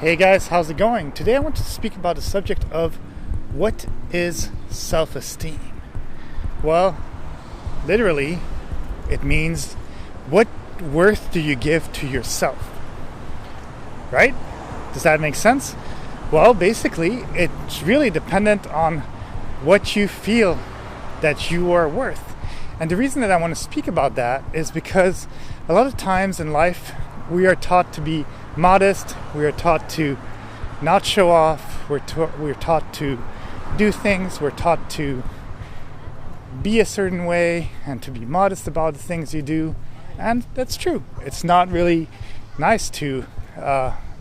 Hey guys, how's it going? Today I want to speak about the subject of what is self-esteem? Well, literally, it means what worth do you give to yourself? Right? Does that make sense? Well, basically, it's really dependent on what you feel that you are worth. And the reason that I want to speak about that is because a lot of times in life, we are taught to be modest, we are taught to not show off, we're taught to do things, we're taught to be a certain way and to be modest about the things you do. And that's true. It's not really nice to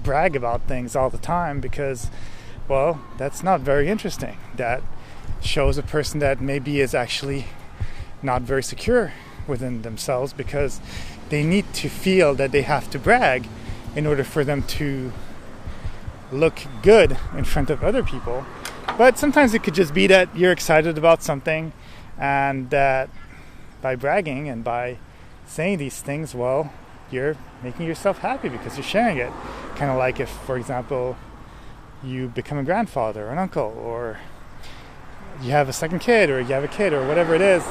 brag about things all the time because, well, that's not very interesting. That shows a person that maybe is actually not very secure within themselves because they need to feel that they have to brag in order for them to look good in front of other people. But sometimes it could just be that you're excited about something and that by bragging and by saying these things, well, you're making yourself happy because you're sharing it. Kind of like if, for example, you become a grandfather or an uncle, or you have a second kid, or you have a kid, or whatever it is.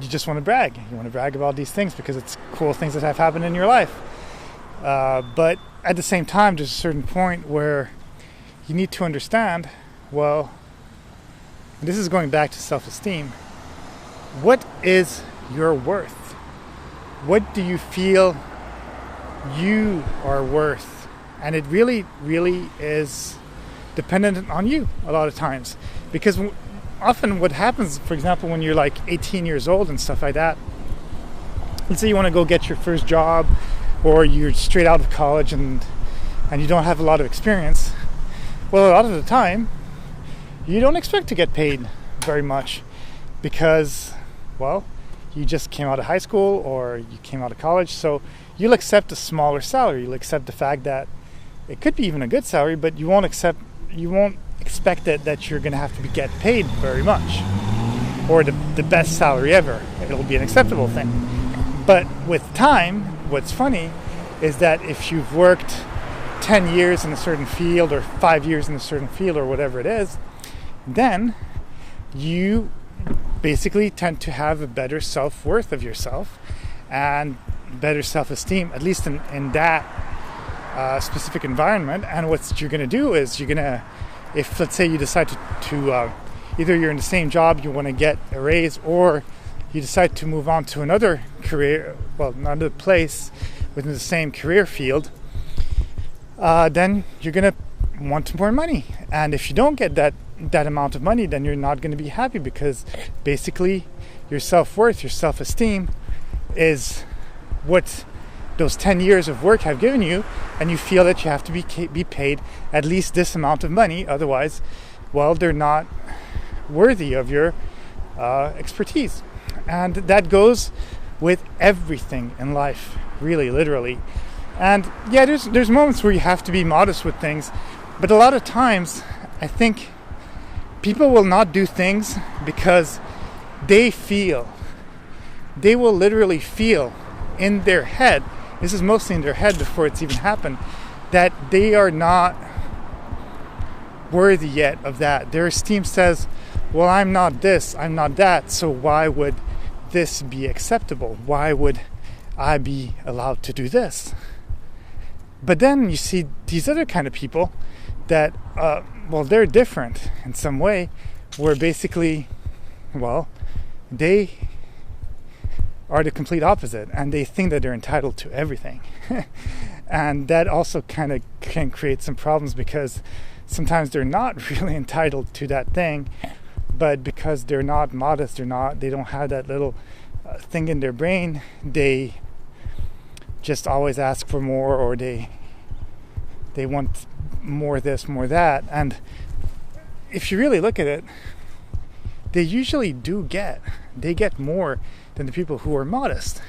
You just want to brag. You want to brag about these things because it's cool things that have happened in your life. But at the same time, there's a certain point where you need to understand, well, this is going back to self-esteem. What is your worth? What do you feel you are worth? And it really, really is dependent on you a lot of times. Because often what happens, for example, when you're like 18 years old and stuff like that, let's say you want to go get your first job, or you're straight out of college and you don't have a lot of experience. Well, a lot of the time, you don't expect to get paid very much because, well, you just came out of high school or you came out of college, so you'll accept a smaller salary. You'll accept the fact that it could be even a good salary, but you won't expect it that you're going to have to get paid very much or the best salary ever. It'll be an acceptable thing. But with time, what's funny is that if you've worked 10 years in a certain field or 5 years in a certain field or whatever it is, then you basically tend to have a better self-worth of yourself and better self-esteem, at least in that specific environment. And what you're going to do is if let's say you decide to either you're in the same job, you want to get a raise, or you decide to move on to another career, another place within the same career field, then you're going to want more money. And if you don't get that amount of money, then you're not going to be happy because basically your self-worth, your self-esteem is what those 10 years of work have given you, and you feel that you have to be paid at least this amount of money. Otherwise, well, they're not worthy of your expertise. And that goes with everything in life, really, literally. And yeah, there's moments where you have to be modest with things, but a lot of times I think people will not do things because they will literally feel in their head, this is mostly in their head before it's even happened, that they are not worthy yet of that. Their esteem says, well, I'm not this, I'm not that, so why would this be acceptable? Why would I be allowed to do this? But then you see these other kind of people that, they're different in some way, where basically, they are the complete opposite, and they think that they're entitled to everything. And that also kind of can create some problems because sometimes they're not really entitled to that thing, but because they're not modest, they don't have that little thing in their brain, they just always ask for more, or they want more this, more that. And if you really look at it, they usually get more than the people who are modest,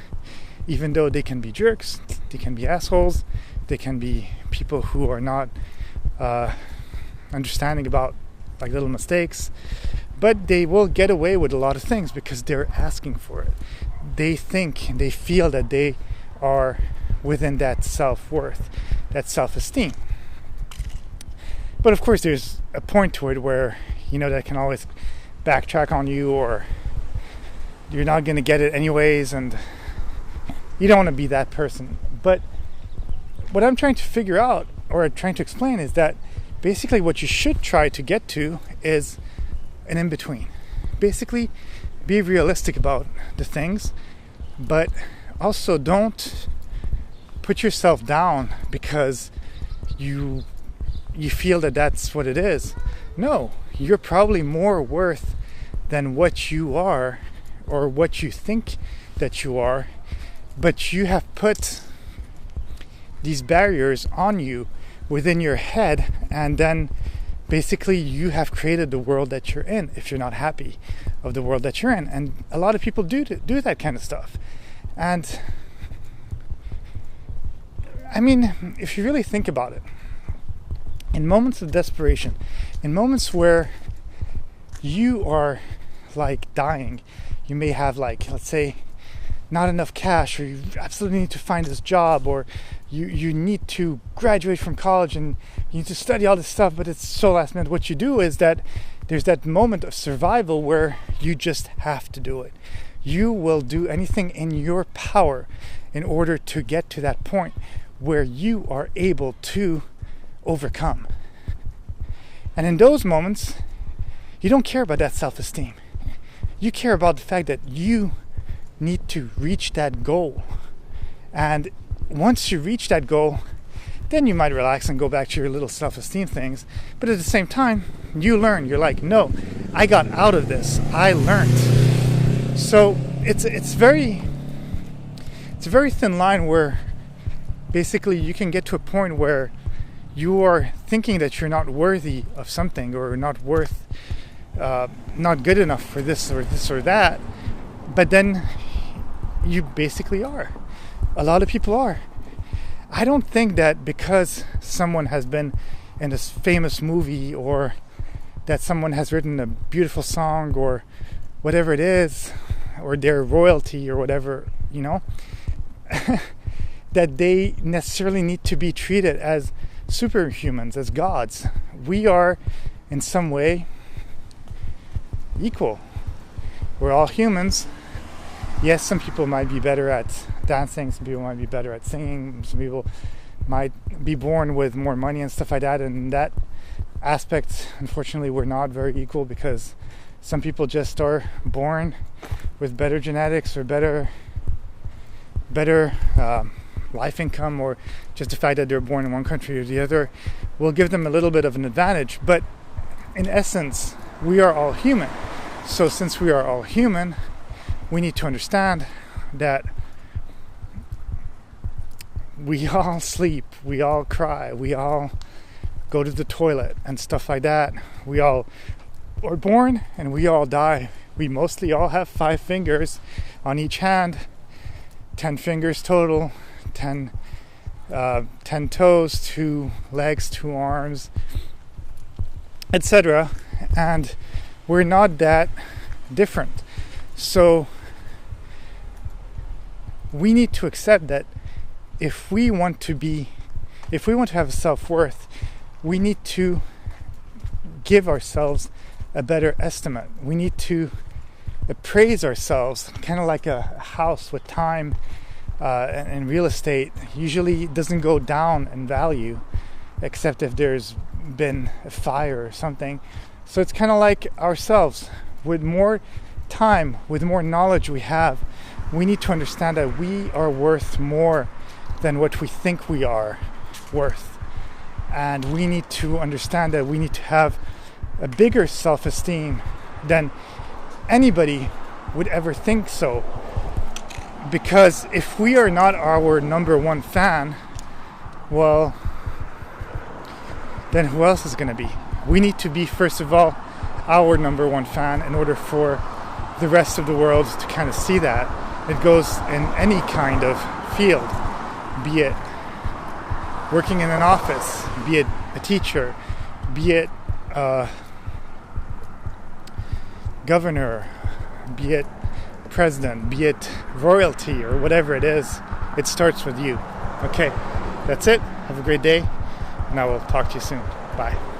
even though they can be jerks, they can be assholes, they can be people who are not understanding about like little mistakes, but they will get away with a lot of things because they're asking for it. They think and they feel that they are within that self-worth, that self-esteem. But of course there's a point to it where, that can always backtrack on you, or you're not going to get it anyways, and you don't want to be that person. But what I'm trying to figure out, or trying to explain, is that basically what you should try to get to is an in-between. Basically, be realistic about the things, but also don't put yourself down because you feel that that's what it is. No, you're probably more worth than what you are, or what you think that you are, but you have put these barriers on you within your head, and then basically you have created the world that you're in if you're not happy of the world that you're in. And a lot of people do that kind of stuff. And I mean, if you really think about it, in moments of desperation, in moments where you are like dying, you may have, like, let's say, not enough cash, or you absolutely need to find this job, or you need to graduate from college and you need to study all this stuff, but it's so last minute. What you do is that there's that moment of survival where you just have to do it. You will do anything in your power in order to get to that point where you are able to overcome. And in those moments, you don't care about that self-esteem. You care about the fact that you need to reach that goal. And once you reach that goal, then you might relax and go back to your little self-esteem things. But at the same time, you learn. You're like, no, I got out of this. I learned. So it's a very thin line where basically you can get to a point where you are thinking that you're not worthy of something, or not good enough for this or that, but then you basically are. A lot of people are. I don't think that because someone has been in this famous movie, or that someone has written a beautiful song, or whatever it is, or their royalty or whatever, that they necessarily need to be treated as superhumans, as gods. We are in some way equal. We're all humans. Yes, some people might be better at dancing, some people might be better at singing, some people might be born with more money and stuff like that. And in that aspect, unfortunately, we're not very equal, because some people just are born with better genetics, or better life income, or just the fact that they're born in one country or the other will give them a little bit of an advantage. But in essence, we are all human. So since we are all human, we need to understand that we all sleep, we all cry, we all go to the toilet and stuff like that. We all are born and we all die. We mostly all have 5 fingers on each hand, 10 fingers total, 10 toes, 2 legs, 2 arms, etc. And we're not that different. So we need to accept that if we want to have a self-worth, we need to give ourselves a better estimate. We need to appraise ourselves, kind of like a house with time and real estate. Usually it doesn't go down in value, except if there's been a fire or something. So it's kind of like ourselves. With more time, with more knowledge we have, we need to understand that we are worth more than what we think we are worth. And we need to understand that we need to have a bigger self-esteem than anybody would ever think so. Because if we are not our number one fan, well, then who else is going to be? We need to be, first of all, our number one fan in order for the rest of the world to kind of see that. It goes in any kind of field, be it working in an office, be it a teacher, be it a governor, be it president, be it royalty, or whatever it is. It starts with you. Okay, that's it. Have a great day, and I will talk to you soon. Bye.